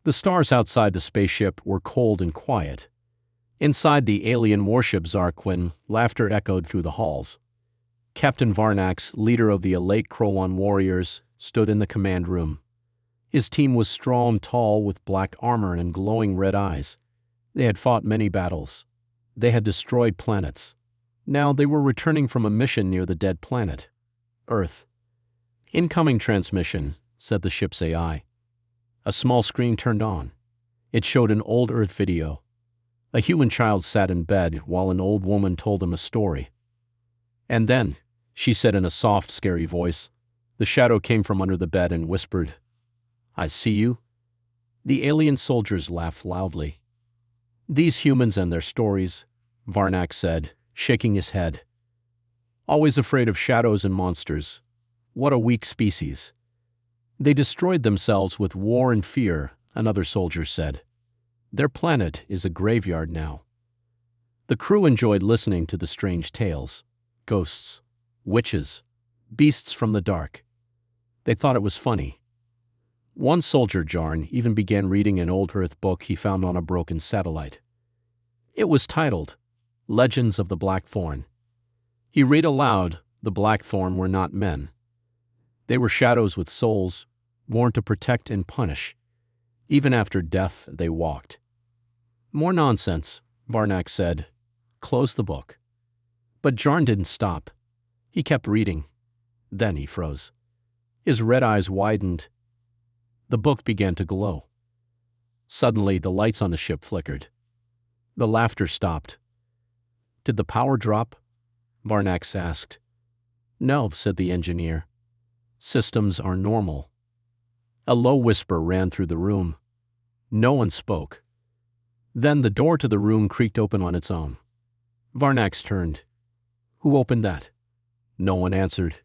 The stars outside the spaceship were cold and quiet. Inside the alien warship Zarquin, laughter echoed through the halls. Captain Varnax, leader of the elite Krolon warriors, stood in the command room. His team was strong, tall, with black armor and glowing red eyes. They had fought many battles. They had destroyed planets. Now they were returning from a mission near the dead planet, Earth. "Incoming transmission," said the ship's AI. A small screen turned on. It showed an old Earth video. A human child sat in bed while an old woman told him a story. "And then," she said in a soft, scary voice, the shadow came from under the bed and whispered, "I see you." The alien soldiers laughed loudly. "These humans and their stories," Varnax said, shaking his head. "Always afraid of shadows and monsters. What a weak species." "They destroyed themselves with war and fear," another soldier said. "Their planet is a graveyard now." The crew enjoyed listening to the strange tales. Ghosts, witches, beasts from the dark. They thought it was funny. One soldier, Jarn, even began reading an old Earth book he found on a broken satellite. It was titled, "Legends of the Blackthorn." He read aloud, "The Blackthorn were not men. They were shadows with souls, born to protect and punish. Even after death, they walked." "More nonsense," Varnax said. "Close the book." But Jarn didn't stop. He kept reading. Then he froze. His red eyes widened. The book began to glow. Suddenly, the lights on the ship flickered. The laughter stopped. "Did the power drop?" Varnax asked. "No," said the engineer. "Systems are normal." A low whisper ran through the room. No one spoke. Then the door to the room creaked open on its own. Varnax turned. "Who opened that?" No one answered.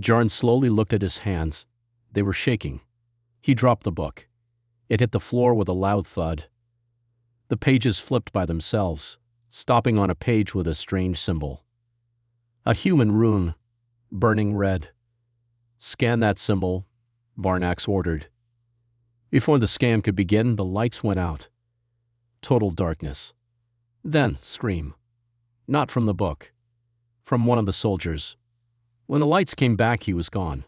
Jarn slowly looked at his hands. They were shaking. He dropped the book. It hit the floor with a loud thud. The pages flipped by themselves, stopping on a page with a strange symbol. A human rune, burning red. "Scan that symbol," Varnax ordered. Before the scan could begin, the lights went out. Total darkness. Then, scream. Not from the book. From one of the soldiers. When the lights came back, he was gone.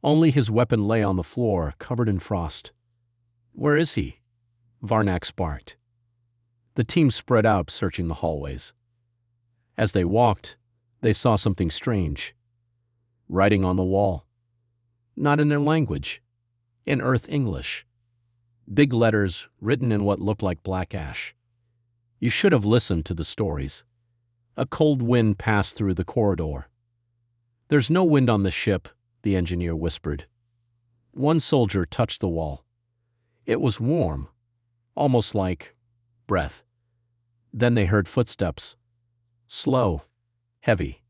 Only his weapon lay on the floor, covered in frost. "Where is he?" Varnax barked. The team spread out, searching the hallways. As they walked, they saw something strange. Writing on the wall. Not in their language. In Earth English. Big letters written in what looked like black ash. You should have listened to the stories. A cold wind passed through the corridor. "There's no wind on the ship," the engineer whispered. One soldier touched the wall. It was warm, almost like breath. Then they heard footsteps. Slow, heavy,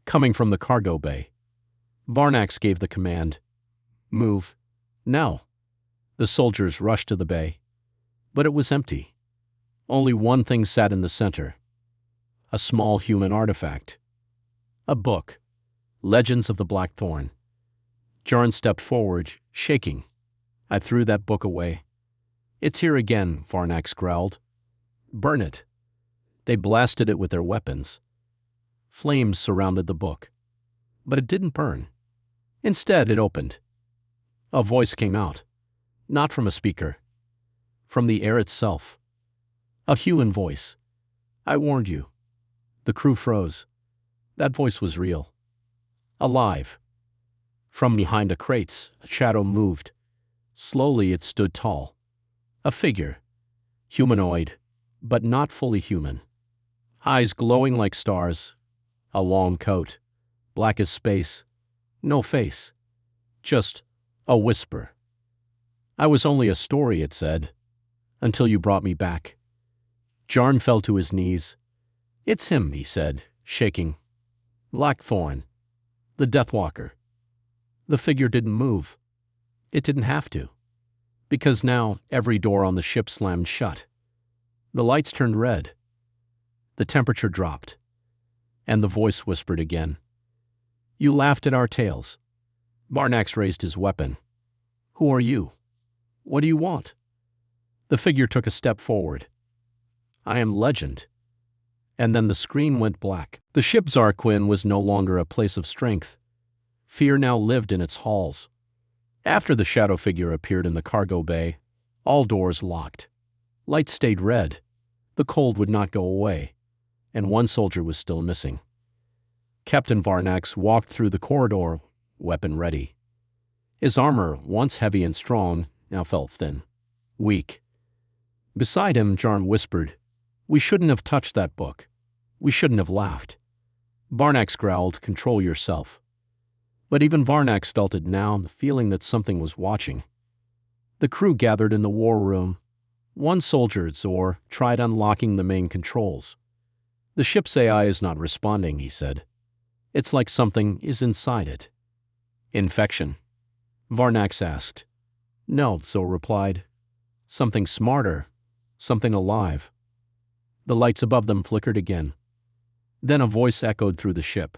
coming from the cargo bay. Varnax gave the command. "Move. Now." The soldiers rushed to the bay. But it was empty. Only one thing sat in the center. A small human artifact. A book. Legends of the Blackthorn. Jarn stepped forward, shaking. "I threw that book away." "It's here again," Varnax growled. "Burn it." They blasted it with their weapons. Flames surrounded the book. But it didn't burn. Instead, it opened. A voice came out. Not from a speaker. From the air itself. A human voice. "I warned you." The crew froze. That voice was real. Alive. From behind the crates, a shadow moved. Slowly it stood tall. A figure. Humanoid, but not fully human. Eyes glowing like stars. A long coat. Black as space. No face. Just a whisper. "I was only a story," it said, "until you brought me back." Jarn fell to his knees. "It's him," he said, shaking. "Blackthorn. The Deathwalker." The figure didn't move. It didn't have to. Because now every door on the ship slammed shut. The lights turned red. The temperature dropped. And the voice whispered again. "You laughed at our tales." Varnax raised his weapon. "Who are you?" What do you want? The figure took a step forward. I am legend. And then the screen went black. The ship Zarquin was no longer a place of strength. Fear now lived in its halls. After the shadow figure appeared in the cargo bay, all doors locked. Lights stayed red. The cold would not go away, and one soldier was still missing. Captain Varnax walked through the corridor, weapon ready. His armor, once heavy and strong, now felt thin, weak. Beside him, Jarn whispered, "We shouldn't have touched that book. We shouldn't have laughed." Varnax growled, "Control yourself." But even Varnax felt it now, the feeling that something was watching. The crew gathered in the war room. One soldier, Zor, tried unlocking the main controls. "The ship's AI is not responding," he said. "It's like something is inside it." "Infection?" Varnax asked. "No," Zor replied. "Something smarter, something alive." The lights above them flickered again. Then a voice echoed through the ship.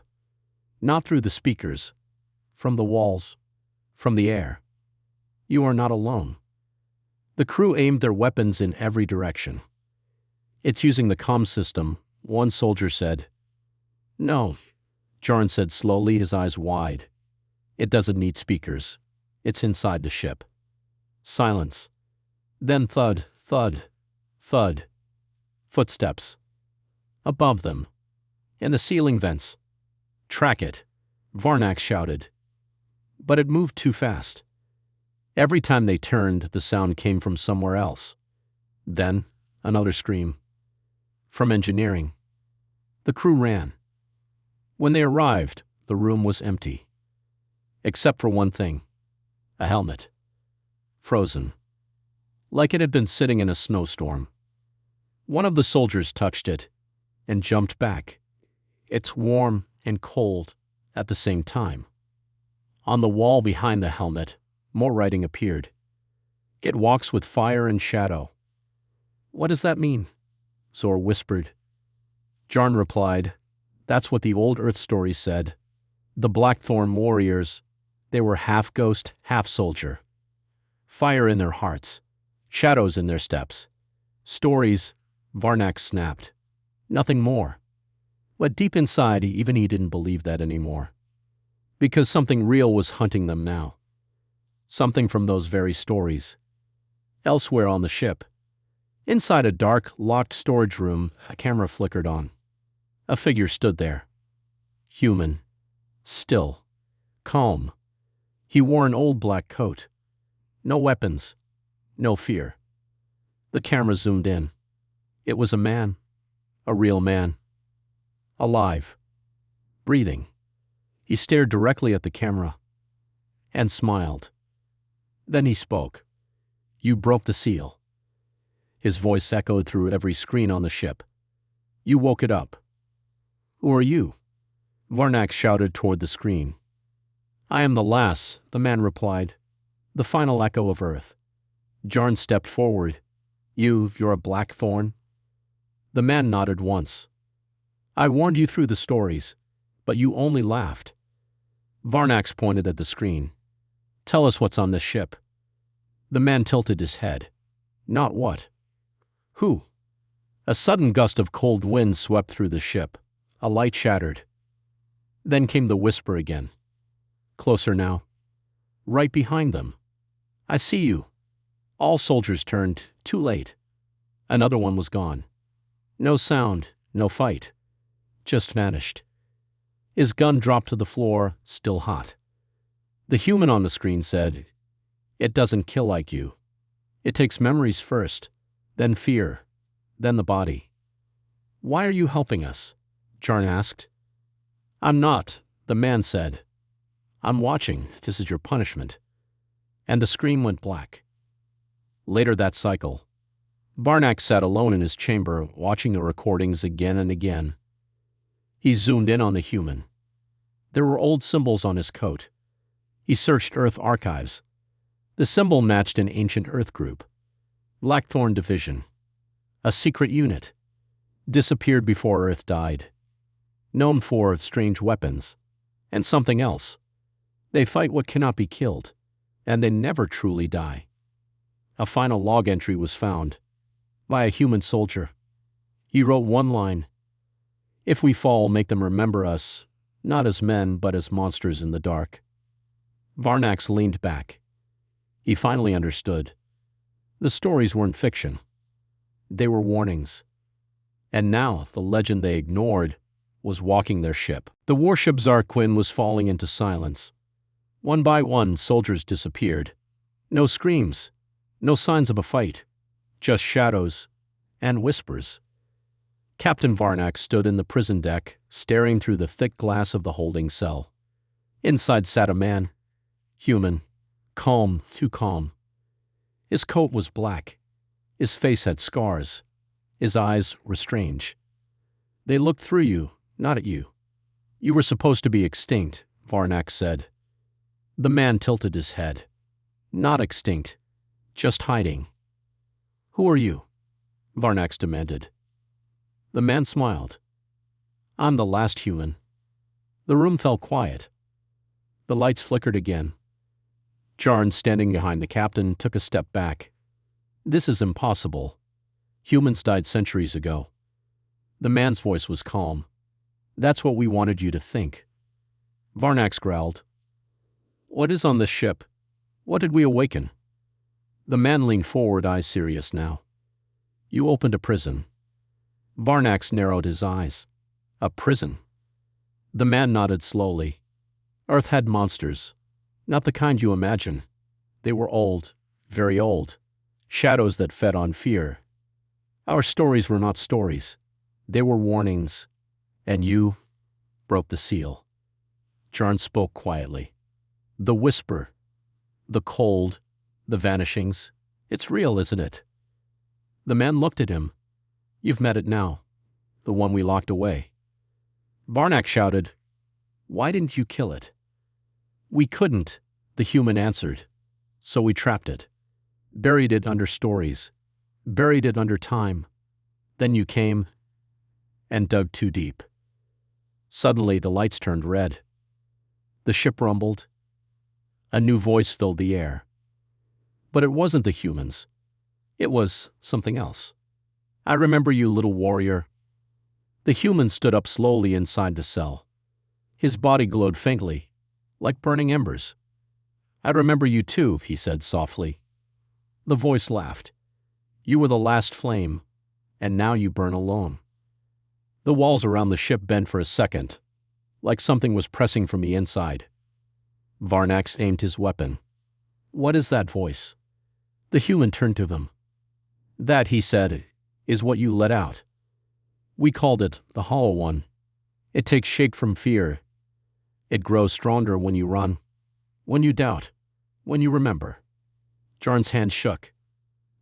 Not through the speakers, from the walls, from the air. "You are not alone." The crew aimed their weapons in every direction. "It's using the comm system," one soldier said. "No," Jarn said slowly, his eyes wide. "It doesn't need speakers. It's inside the ship." Silence. Then thud, thud, thud. Footsteps. Above them. In the ceiling vents. "Track it," Varnax shouted. But it moved too fast. Every time they turned, the sound came from somewhere else. Then, another scream. From engineering. The crew ran. When they arrived, the room was empty. Except for one thing. A helmet. Frozen. Like it had been sitting in a snowstorm. One of the soldiers touched it and jumped back. It's warm and cold at the same time. On the wall behind the helmet, more writing appeared. "It walks with fire and shadow." "What does that mean?" Zor whispered. Jarn replied, "That's what the old Earth story said. The Blackthorn warriors, they were half ghost, half soldier. Fire in their hearts, shadows in their steps. Stories," Varnax snapped. "Nothing more." But deep inside, even he didn't believe that anymore. Because something real was hunting them now. Something from those very stories. Elsewhere on the ship, inside a dark, locked storage room, a camera flickered on. A figure stood there. Human. Still. Calm. He wore an old black coat. No weapons. No fear. The camera zoomed in. It was a man. A real man. Alive. Breathing. He stared directly at the camera. And smiled. Then he spoke. "You broke the seal." His voice echoed through every screen on the ship. "You woke it up." "Who are you?" Varnax shouted toward the screen. "I am the Lass," the man replied. "The final echo of Earth." Jarn stepped forward. You're a Blackthorn?" The man nodded once. "I warned you through the stories, but you only laughed." Varnax pointed at the screen. "Tell us what's on this ship." The man tilted his head. "Not what?" "Who?" A sudden gust of cold wind swept through the ship. A light shattered. Then came the whisper again. Closer now. Right behind them. "I see you." All soldiers turned, too late. Another one was gone. No sound, no fight. Just vanished. His gun dropped to the floor, still hot. The human on the screen said, "It doesn't kill like you. It takes memories first, then fear, then the body." "Why are you helping us?" Jarn asked. "I'm not," the man said. "I'm watching. This is your punishment." And the screen went black. Later that cycle, Varnax sat alone in his chamber, watching the recordings again and again. He zoomed in on the human. There were old symbols on his coat. He searched Earth archives. The symbol matched an ancient Earth group. Blackthorn Division. A secret unit. Disappeared before Earth died. Known for strange weapons. And something else. They fight what cannot be killed. And they never truly die. A final log entry was found by a human soldier. He wrote one line: "If we fall, make them remember us, not as men, but as monsters in the dark." Varnax leaned back. He finally understood. The stories weren't fiction. They were warnings. And now the legend they ignored was walking their ship. The warship Zarquin was falling into silence. One by one, soldiers disappeared. No screams, no signs of a fight, just shadows and whispers. Captain Varnax stood in the prison deck, staring through the thick glass of the holding cell. Inside sat a man, human, calm, too calm. His coat was black. His face had scars. His eyes were strange. They looked through you, not at you. "You were supposed to be extinct," Varnax said. The man tilted his head. "Not extinct, just hiding." "Who are you?" Varnax demanded. The man smiled. "I'm the last human." The room fell quiet. The lights flickered again. Jarn, standing behind the captain, took a step back. "This is impossible. Humans died centuries ago." The man's voice was calm. "That's what we wanted you to think." Varnax growled. "What is on this ship? What did we awaken?" The man leaned forward, eyes serious now. "You opened a prison." Varnax narrowed his eyes. "A prison?" The man nodded slowly. "Earth had monsters. Not the kind you imagine. They were old, very old. Shadows that fed on fear. Our stories were not stories. They were warnings. And you broke the seal." Jarn spoke quietly. "The whisper, the cold, the vanishings. It's real, isn't it?" The man looked at him. "You've met it now. The one we locked away." Varnax shouted, "Why didn't you kill it?" "We couldn't," the human answered. "So we trapped it. Buried it under stories. Buried it under time. Then you came and dug too deep." Suddenly the lights turned red. The ship rumbled. A new voice filled the air. But it wasn't the humans. It was something else. "I remember you, little warrior." The human stood up slowly inside the cell. His body glowed faintly, like burning embers. "I remember you too," he said softly. The voice laughed. "You were the last flame, and now you burn alone." The walls around the ship bent for a second, like something was pressing from the inside. Varnax aimed his weapon. "What is that voice?" The human turned to them. "That," he said, "is what you let out. We called it the Hollow One. It takes shape from fear. It grows stronger when you run, when you doubt, when you remember." Jarn's hand shook.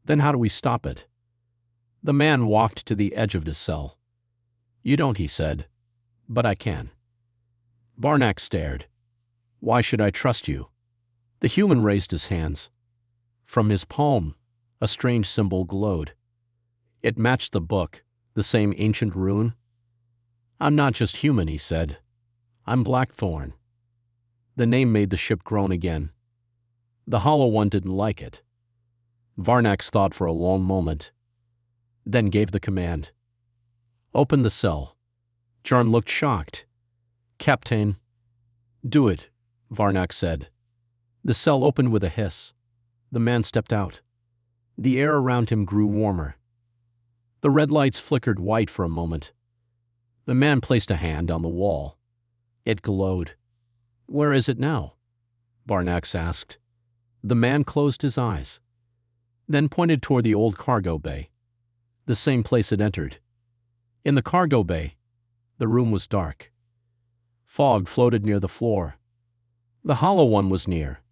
"Then how do we stop it?" The man walked to the edge of the cell. "You don't," he said, "but I can." Varnax stared. "Why should I trust you?" The human raised his hands. From his palm, a strange symbol glowed. It matched the book, the same ancient rune. "I'm not just human," he said. "I'm Blackthorn." The name made the ship groan again. The Hollow One didn't like it. Varnax thought for a long moment, then gave the command. "Open the cell." Jarn looked shocked. "Captain." "Do it," Varnax said. The cell opened with a hiss. The man stepped out. The air around him grew warmer. The red lights flickered white for a moment. The man placed a hand on the wall. It glowed. "Where is it now?" Varnax asked. The man closed his eyes, then pointed toward the old cargo bay, the same place it entered. In the cargo bay, the room was dark. Fog floated near the floor. The Hollow One was near.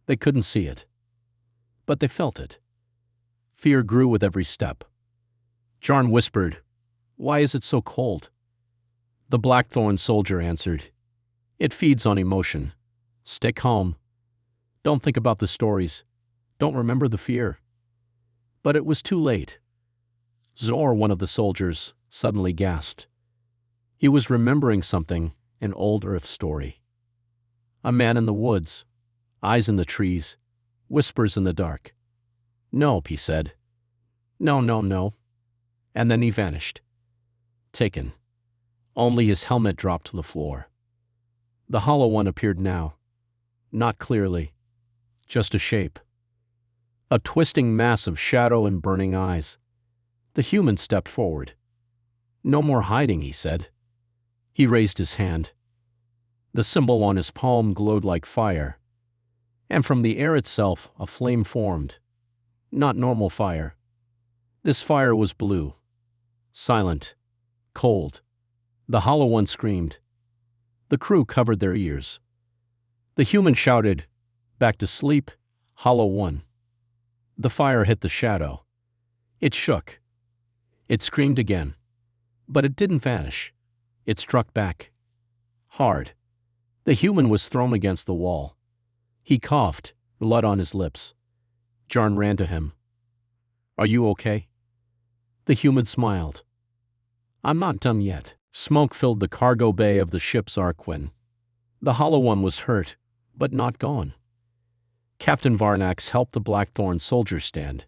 They couldn't see it, but they felt it. Fear grew with every step. Jarn whispered, "Why is it so cold?" The Blackthorn soldier answered, "It feeds on emotion. Stay calm. Don't think about the stories. Don't remember the fear." But it was too late. Zor, one of the soldiers, suddenly gasped. He was remembering something, an old Earth story. A man in the woods, eyes in the trees, whispers in the dark. "Nope," he said. "No, no, no." And then he vanished. Taken. Only his helmet dropped to the floor. The hollow one appeared now. Not clearly. Just a shape. A twisting mass of shadow and burning eyes. The human stepped forward. "No more hiding," he said. He raised his hand. The symbol on his palm glowed like fire. And from the air itself, a flame formed. Not normal fire. This fire was blue. Silent. Cold. The hollow one screamed. The crew covered their ears. The human shouted, "Back to sleep, hollow one." The fire hit the shadow. It shook. It screamed again. But it didn't vanish. It struck back. Hard. The human was thrown against the wall. He coughed, blood on his lips. Jarn ran to him. "Are you okay?" The human smiled. "I'm not done yet." Smoke filled the cargo bay of the ship's Arquin. The hollow one was hurt, but not gone. Captain Varnax helped the Blackthorn soldier stand.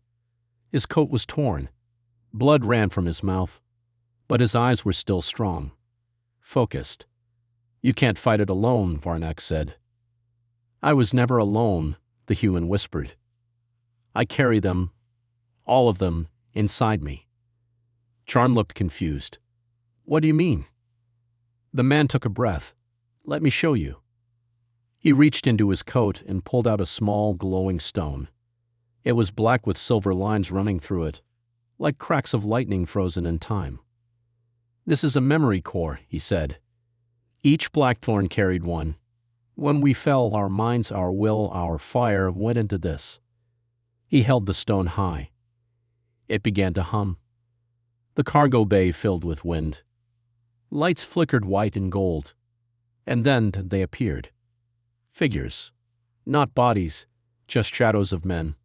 His coat was torn. Blood ran from his mouth, but his eyes were still strong. Focused. "You can't fight it alone," Varnax said. "I was never alone," the human whispered. "I carry them, all of them, inside me." Charn looked confused. "What do you mean?" The man took a breath. "Let me show you." He reached into his coat and pulled out a small, glowing stone. It was black with silver lines running through it, like cracks of lightning frozen in time. "This is a memory core," he said. "Each Blackthorn carried one. When we fell, our minds, our will, our fire went into this." He held the stone high. It began to hum. The cargo bay filled with wind. Lights flickered white and gold. And then they appeared. Figures. Not bodies, just shadows of men.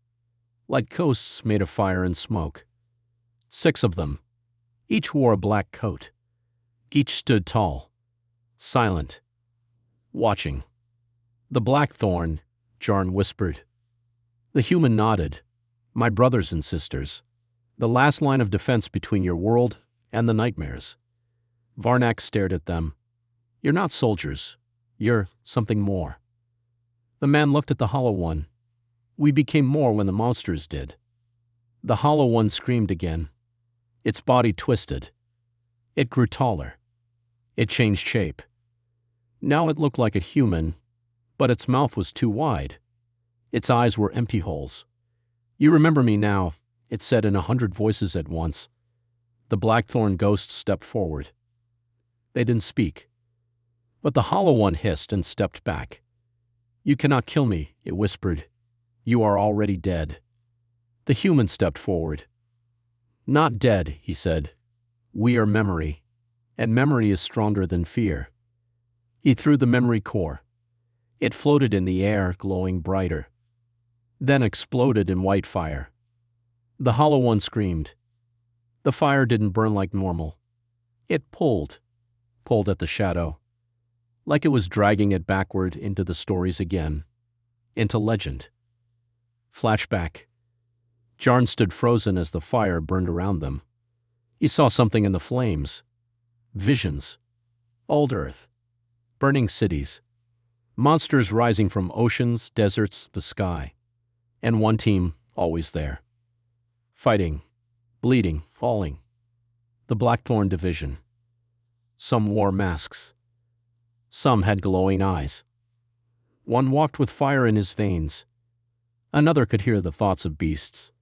Like ghosts made of fire and smoke. 6 of them. Each wore a black coat. Each stood tall. Silent. Watching. "The Blackthorn," Jarn whispered. The human nodded. "My brothers and sisters. The last line of defense between your world and the nightmares." Varnax stared at them. "You're not soldiers. You're something more." The man looked at the hollow one. "We became more when the monsters did." The hollow one screamed again. Its body twisted. It grew taller. It changed shape. Now it looked like a human, but its mouth was too wide. Its eyes were empty holes. "You remember me now," it said in 100 voices at once. The Blackthorn ghosts stepped forward. They didn't speak. But the hollow one hissed and stepped back. "You cannot kill me," it whispered. "You are already dead." The human stepped forward. "Not dead," he said. "We are memory, and memory is stronger than fear." He threw the memory core. It floated in the air, glowing brighter. Then exploded in white fire. The hollow one screamed. The fire didn't burn like normal. It pulled at the shadow, like it was dragging it backward into the stories again, into legend. Flashback. Jarn stood frozen as the fire burned around them. He saw something in the flames. Visions. Old Earth. Burning cities. Monsters rising from oceans, deserts, the sky. And one team always there. Fighting. Bleeding. Falling. The Blackthorn Division. Some wore masks. Some had glowing eyes. One walked with fire in his veins. Another could hear the thoughts of beasts.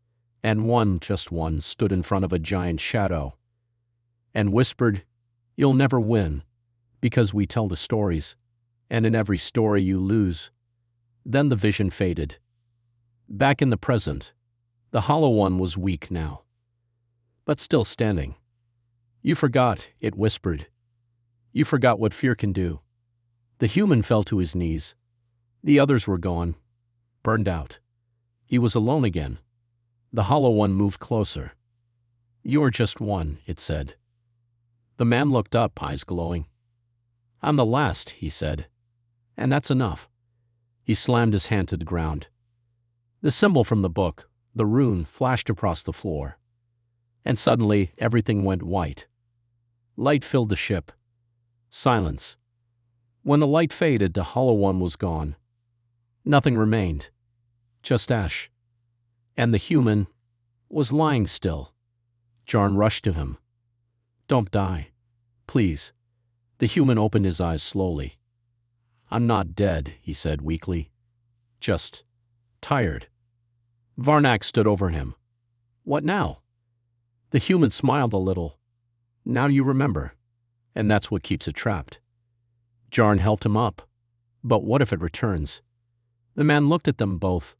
And one, just one, stood in front of a giant shadow and whispered, "You'll never win, because we tell the stories, and in every story you lose." Then the vision faded. Back in the present, the hollow one was weak now, but still standing. "You forgot," it whispered. "You forgot what fear can do." The human fell to his knees. The others were gone, burned out. He was alone again. The hollow one moved closer. "You're just one," it said. The man looked up, eyes glowing. "I'm the last," he said. "And that's enough." He slammed his hand to the ground. The symbol from the book, The rune flashed across the floor. And suddenly, everything went white. Light filled the ship. Silence. When the light faded, the Hollow One was gone. Nothing remained. Just ash. And the human was lying still. Jarn rushed to him. "Don't die. Please." The human opened his eyes slowly. "I'm not dead," he said weakly. "Just tired." Varnak stood over him. "What now?" The human smiled a little. "Now you remember. And that's what keeps it trapped." Jarn helped him up. "But what if it returns?" The man looked at them both.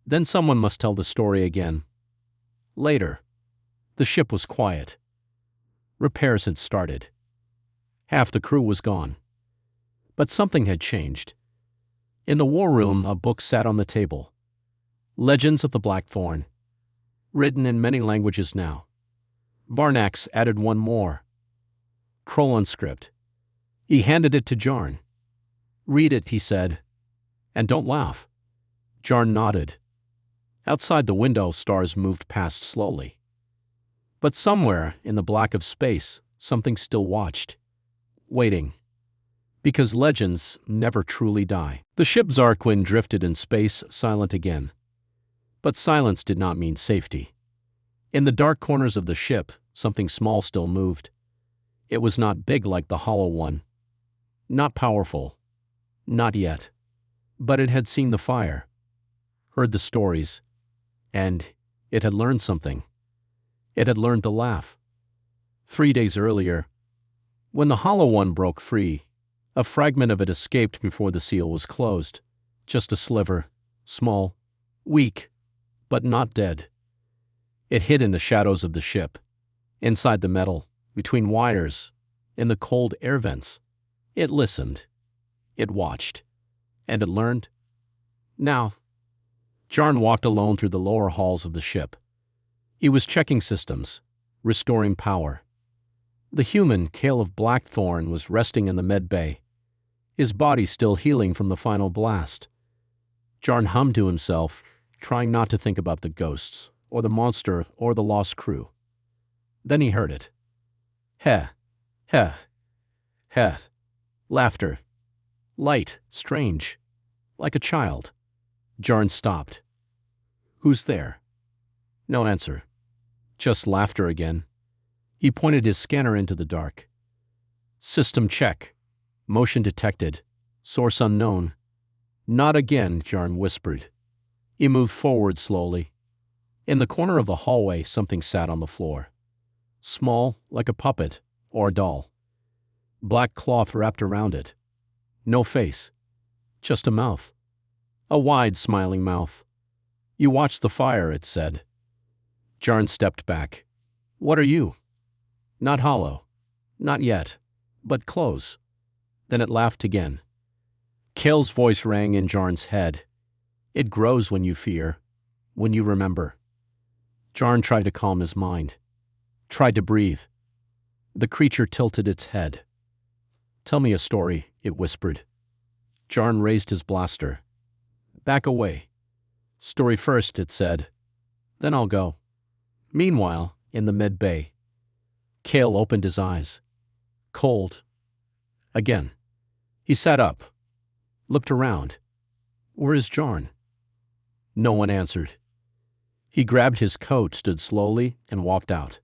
"Then someone must tell the story again." Later, the ship was quiet. Repairs had started. Half the crew was gone. But something had changed. In the war room, a book sat on the table. Legends of the Blackthorn. Written in many languages now. Varnax added one more. Krolon script. He handed it to Jarn. "Read it," he said. "And don't laugh." Jarn nodded. Outside the window, stars moved past slowly. But somewhere in the black of space, something still watched. Waiting. Because legends never truly die. The ship Zarquin drifted in space, silent again. But silence did not mean safety. In the dark corners of the ship, something small still moved. It was not big like the Hollow One. Not powerful. Not yet. But it had seen the fire. Heard the stories. And it had learned something. It had learned to laugh. 3 days earlier, when the Hollow One broke free, a fragment of it escaped before the seal was closed. Just a sliver. Small. Weak. But not dead. It hid in the shadows of the ship. Inside the metal. Between wires. In the cold air vents. It listened. It watched. And it learned. Now, Jarn walked alone through the lower halls of the ship. He was checking systems, restoring power. The human, Kale of Blackthorn, was resting in the med bay, his body still healing from the final blast. Jarn hummed to himself, trying not to think about the ghosts, or the monster, or the lost crew. Then he heard it. Heh, heh, heh. Laughter. Light, strange, like a child. Jarn stopped. "Who's there?" No answer. Just laughter again. He pointed his scanner into the dark. "System check. Motion detected. Source unknown." "Not again," Jarn whispered. He moved forward slowly. In the corner of the hallway, something sat on the floor. Small, like a puppet or a doll. Black cloth wrapped around it. No face. Just a mouth. A wide, smiling mouth. "You watch the fire," it said. Jarn stepped back. "What are you?" "Not hollow. Not yet. But close." Then it laughed again. Kale's voice rang in Jarn's head. "It grows when you fear. When you remember." Jarn tried to calm his mind. Tried to breathe. The creature tilted its head. "Tell me a story," it whispered. Jarn raised his blaster. "Back away." "Story first," it said. "Then I'll go." Meanwhile, in the med bay, Kale opened his eyes. Cold. Again. He sat up. Looked around. "Where is Jarn?" No one answered. He grabbed his coat, stood slowly, and walked out.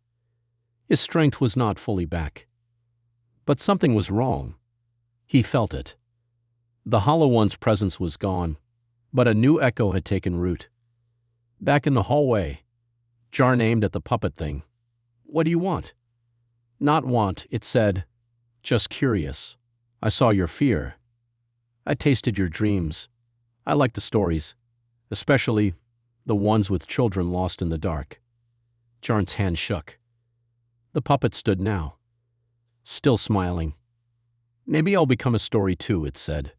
His strength was not fully back. But something was wrong. He felt it. The Hollow One's presence was gone, but a new echo had taken root. Back in the hallway, Jarn aimed at the puppet thing. "What do you want?" "Not want," it said. "Just curious. I saw your fear. I tasted your dreams. I like the stories, especially the ones with children lost in the dark." Jarn's hand shook. The puppet stood now, still smiling. "Maybe I'll become a story too," it said.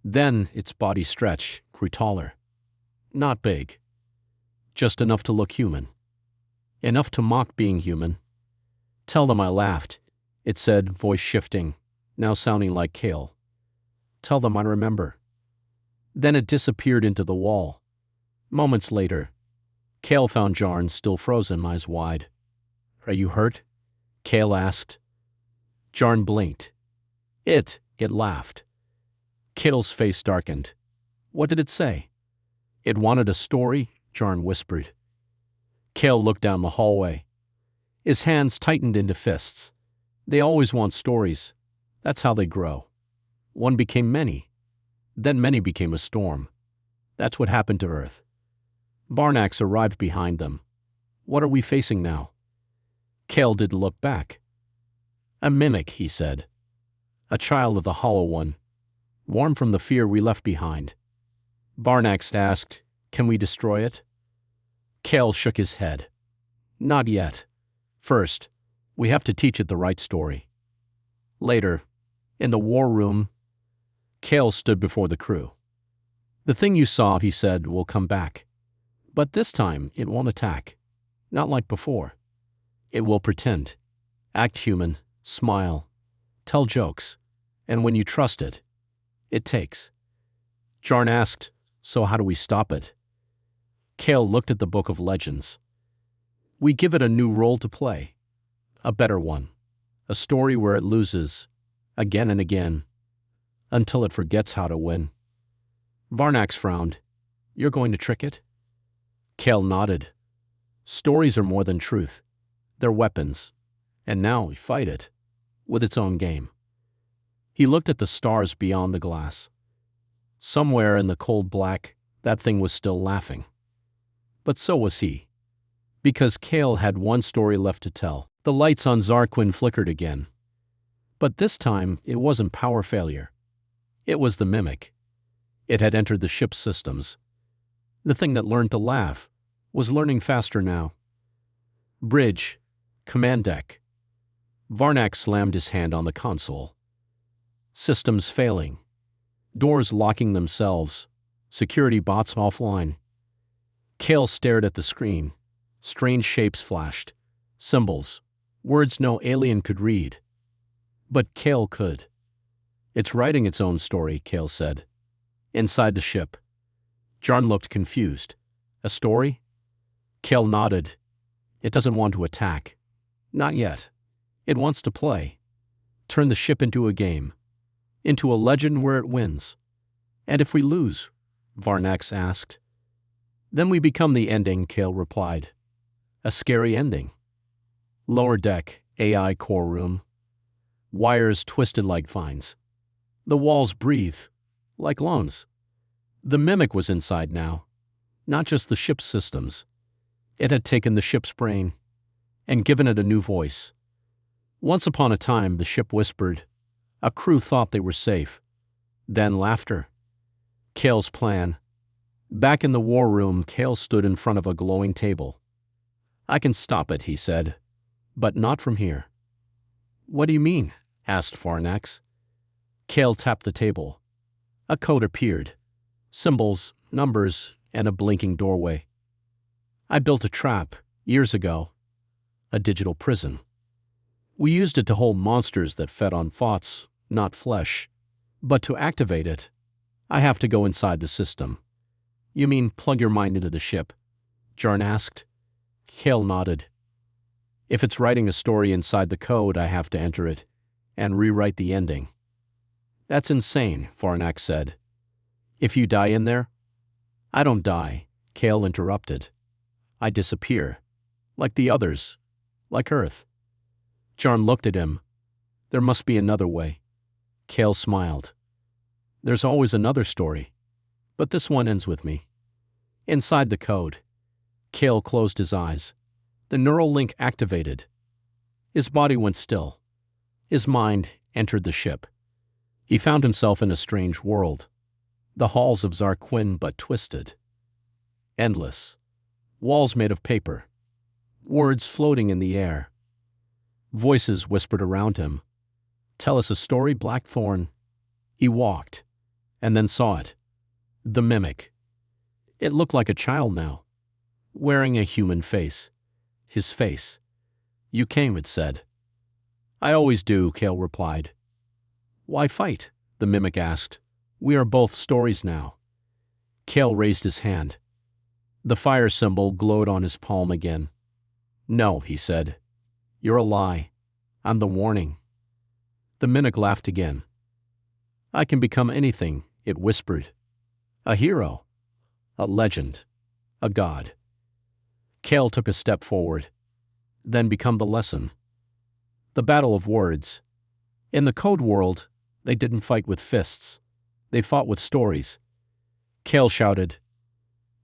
Then its body stretched, grew taller. Not big. Just enough to look human. Enough to mock being human. "Tell them I laughed," it said, voice shifting, now sounding like Kale. "Tell them I remember." Then it disappeared into the wall. Moments later, Kale found Jarn still frozen, eyes wide. "Are you hurt?" Kale asked. Jarn blinked. It laughed. Kale's face darkened. "What did it say?" "It wanted a story," Jarn whispered. Kale looked down the hallway. His hands tightened into fists. "They always want stories. That's how they grow." One became many. Then many became a storm. That's what happened to Earth. Varnax arrived behind them. "What are we facing now?" Kale didn't look back. "A mimic," he said. "A child of the Hollow One, born from the fear we left behind." Varnax asked, "Can we destroy it?" Kale shook his head. "Not yet. First, we have to teach it the right story." Later, in the war room, Kale stood before the crew. "The thing you saw," he said, "will come back. But this time, it won't attack. Not like before. It will pretend, act human, smile, tell jokes, and when you trust it, it takes." Jarn asked, "So how do we stop it?" Kale looked at the Book of Legends. "We give it a new role to play. A better one. A story where it loses, again and again, until it forgets how to win." Varnax frowned. "You're going to trick it?" Kale nodded. "Stories are more than truth. They're weapons. And now we fight it, with its own game." He looked at the stars beyond the glass. Somewhere in the cold black, that thing was still laughing. But so was he. Because Kale had one story left to tell. The lights on Zarquin flickered again. But this time, it wasn't power failure. It was the mimic. It had entered the ship's systems. The thing that learned to laugh was learning faster now. "Bridge. Command deck." Varnax slammed his hand on the console. "Systems failing. Doors locking themselves. Security bots offline." Kale stared at the screen. Strange shapes flashed. Symbols. Words no alien could read. But Kale could. "It's writing its own story," Kale said. "Inside the ship." Jarn looked confused. "A story?" Kale nodded. "It doesn't want to attack. Not yet. It wants to play. Turn the ship into a game. Into a legend where it wins." "And if we lose?" Varnax asked. "Then we become the ending," Kale replied. "A scary ending." Lower deck, AI core room. Wires twisted like vines. The walls breathe, like lungs. The mimic was inside now. Not just the ship's systems. It had taken the ship's brain and given it a new voice. Once upon a time, the ship whispered. A crew thought they were safe. Then laughter. Kale's plan. Back in the war room, Kale stood in front of a glowing table. "I can stop it," he said. "But not from here." "What do you mean?" asked Varnax. Kale tapped the table. A code appeared. Symbols, numbers, and a blinking doorway. "I built a trap, years ago. A digital prison. We used it to hold monsters that fed on thoughts, not flesh. But to activate it, I have to go inside the system." "You mean plug your mind into the ship?" Jarn asked. Kale nodded. "If it's writing a story inside the code, I have to enter it and rewrite the ending." "That's insane," Varnax said. "If you die in there?" "I don't die," Kale interrupted. "I disappear. Like the others. Like Earth." Jarn looked at him. "There must be another way." Kale smiled. "There's always another story. But this one ends with me." Inside the code. Kale closed his eyes. The neural link activated. His body went still. His mind entered the ship. He found himself in a strange world. The halls of Zarquin, but twisted. Endless. Walls made of paper. Words floating in the air. Voices whispered around him. "Tell us a story, Blackthorn." He walked, and then saw it. The mimic. It looked like a child now, wearing a human face. His face. "You came," it said. "I always do," Kale replied. "Why fight?" the mimic asked. "We are both stories now." Kale raised his hand. The fire symbol glowed on his palm again. "No," he said. "You're a lie. I'm the warning." The mimic laughed again. "I can become anything," it whispered. "A hero, a legend, a god." Kale took a step forward. "Then become the lesson." The battle of words. In the code world, they didn't fight with fists. They fought with stories. Kale shouted,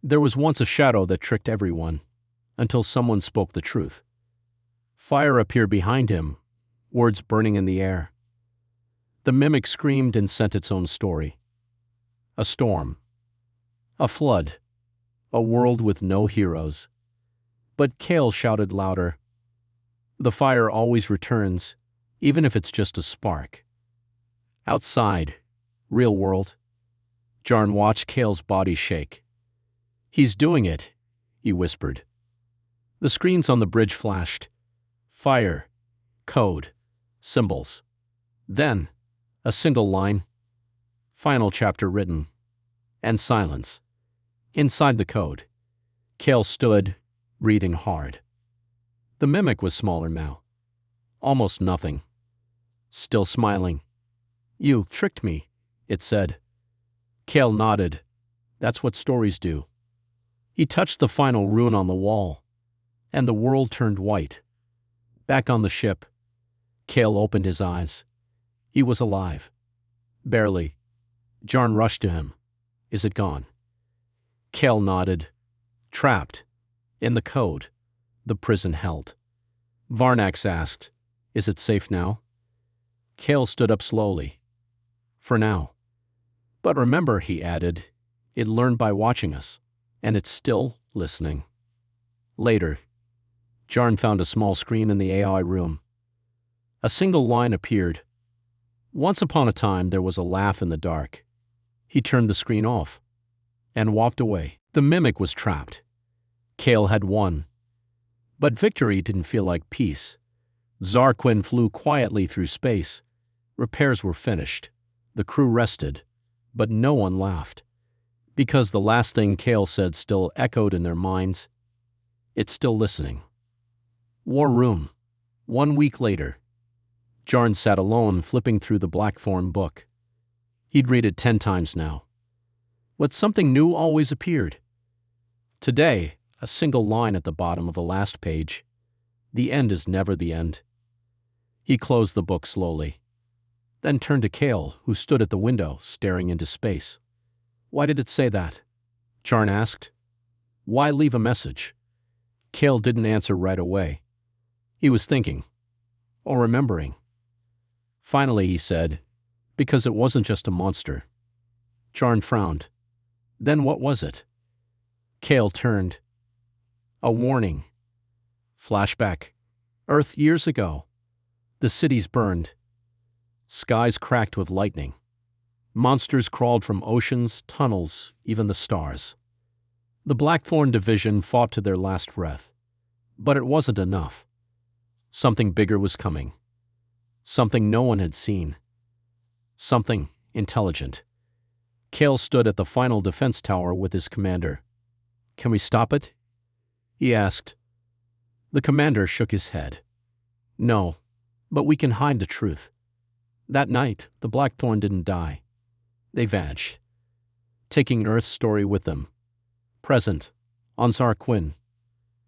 "There was once a shadow that tricked everyone, until someone spoke the truth." Fire appeared behind him, words burning in the air. The mimic screamed and sent its own story. A storm. A flood. A world with no heroes. But Kale shouted louder, "The fire always returns, even if it's just a spark." Outside, real world. Jarn watched Kale's body shake. "He's doing it," he whispered. The screens on the bridge flashed. Fire, code, symbols. Then, a single line. Final chapter written. And silence. Inside the code. Kale stood, breathing hard. The mimic was smaller now. Almost nothing. Still smiling. "You tricked me," it said. Kale nodded. "That's what stories do." He touched the final rune on the wall, and the world turned white. Back on the ship, Kale opened his eyes. He was alive. Barely. Jarn rushed to him. "Is it gone?" Kale nodded. "Trapped. In the code. The prison held." Varnax asked, "Is it safe now?" Kale stood up slowly. "For now. But remember," he added, "it learned by watching us, and it's still listening." Later, Jarn found a small screen in the AI room. A single line appeared. "Once upon a time there was a laugh in the dark." He turned the screen off and walked away. The mimic was trapped. Kale had won. But victory didn't feel like peace. Zarquin flew quietly through space. Repairs were finished. The crew rested. But no one laughed. Because the last thing Kale said still echoed in their minds. "It's still listening." War room. 1 week later. Jarn sat alone flipping through the Blackthorn book. He'd read it 10 times now. But something new always appeared. Today, a single line at the bottom of the last page. "The end is never the end." He closed the book slowly, then turned to Kale, who stood at the window, staring into space. "Why did it say that?" Jarn asked. "Why leave a message?" Kale didn't answer right away. He was thinking, or remembering. Finally he said, "Because it wasn't just a monster." Jarn frowned. "Then what was it?" Kale turned. "A warning." Flashback. Earth years ago. The cities burned. Skies cracked with lightning. Monsters crawled from oceans, tunnels, even the stars. The Blackthorn Division fought to their last breath. But it wasn't enough. Something bigger was coming. Something no one had seen. Something intelligent. Kale stood at the final defense tower with his commander. "Can we stop it?" he asked. The commander shook his head. "No, but we can hide the truth." That night, the Blackthorn didn't die. They vanished, taking Earth's story with them. Present, on Zarquin.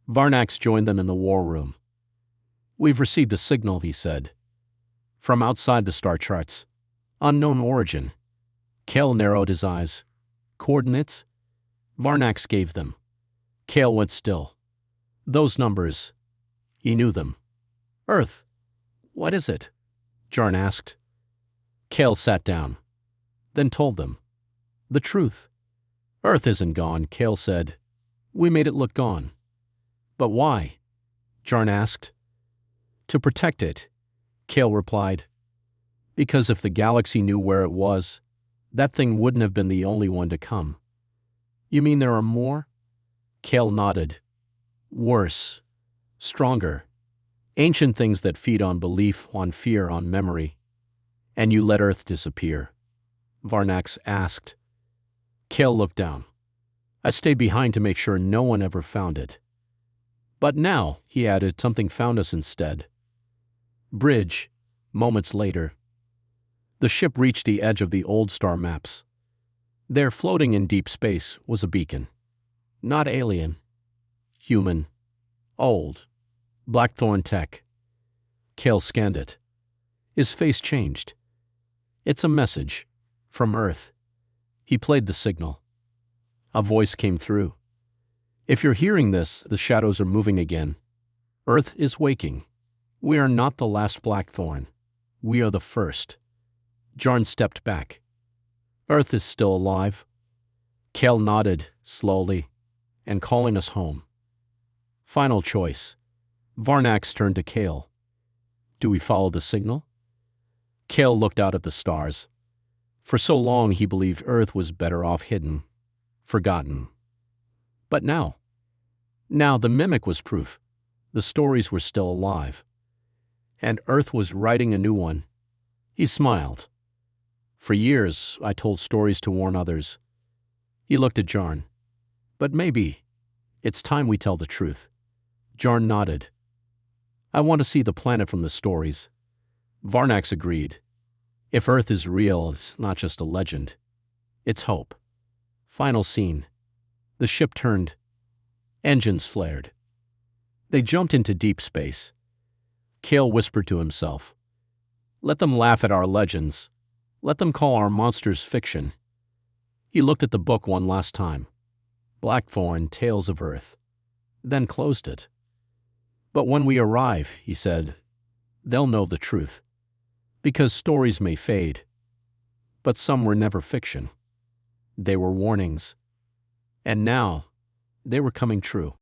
Varnax joined them in the war room. "We've received a signal," he said. "From outside the star charts. Unknown origin." Kale narrowed his eyes. "Coordinates?" Varnax gave them. Kale went still. "Those numbers." He knew them. "Earth. What is it?" Jarn asked. Kale sat down, then told them. "The truth. Earth isn't gone," Kale said. "We made it look gone." "But why?" Jarn asked. "To protect it," Kale replied. "Because if the galaxy knew where it was, that thing wouldn't have been the only one to come." "You mean there are more?" Kale nodded. "Worse. Stronger. Ancient things that feed on belief, on fear, on memory." "And you let Earth disappear?" Varnax asked. Kale looked down. I stayed behind to make sure no one ever found it. But now, he added, something found us instead. Bridge. Moments later. The ship reached the edge of the old star maps. There, floating in deep space, was a beacon. Not alien. Human. Old. Blackthorn tech. Cale scanned it. His face changed. It's a message. From Earth. He played the signal. A voice came through. If you're hearing this, the shadows are moving again. Earth is waking. We are not the last Blackthorn. We are the first. Jarn stepped back. Earth is still alive. Cale nodded, slowly, and calling us home. Final choice. Varnax turned to Cale. Do we follow the signal? Cale looked out at the stars. For so long he believed Earth was better off hidden, forgotten. But now the mimic was proof. The stories were still alive. And Earth was writing a new one. He smiled. For years, I told stories to warn others. He looked at Jarn. But maybe it's time we tell the truth. Jarn nodded. I want to see the planet from the stories. Varnax agreed. If Earth is real, it's not just a legend. It's hope. Final scene. The ship turned. Engines flared. They jumped into deep space. Cale whispered to himself. Let them laugh at our legends. Let them call our monsters fiction. He looked at the book one last time. Blackthorn, Tales of Earth. Then closed it. But when we arrive, he said, they'll know the truth. Because stories may fade. But some were never fiction. They were warnings. And now, they were coming true.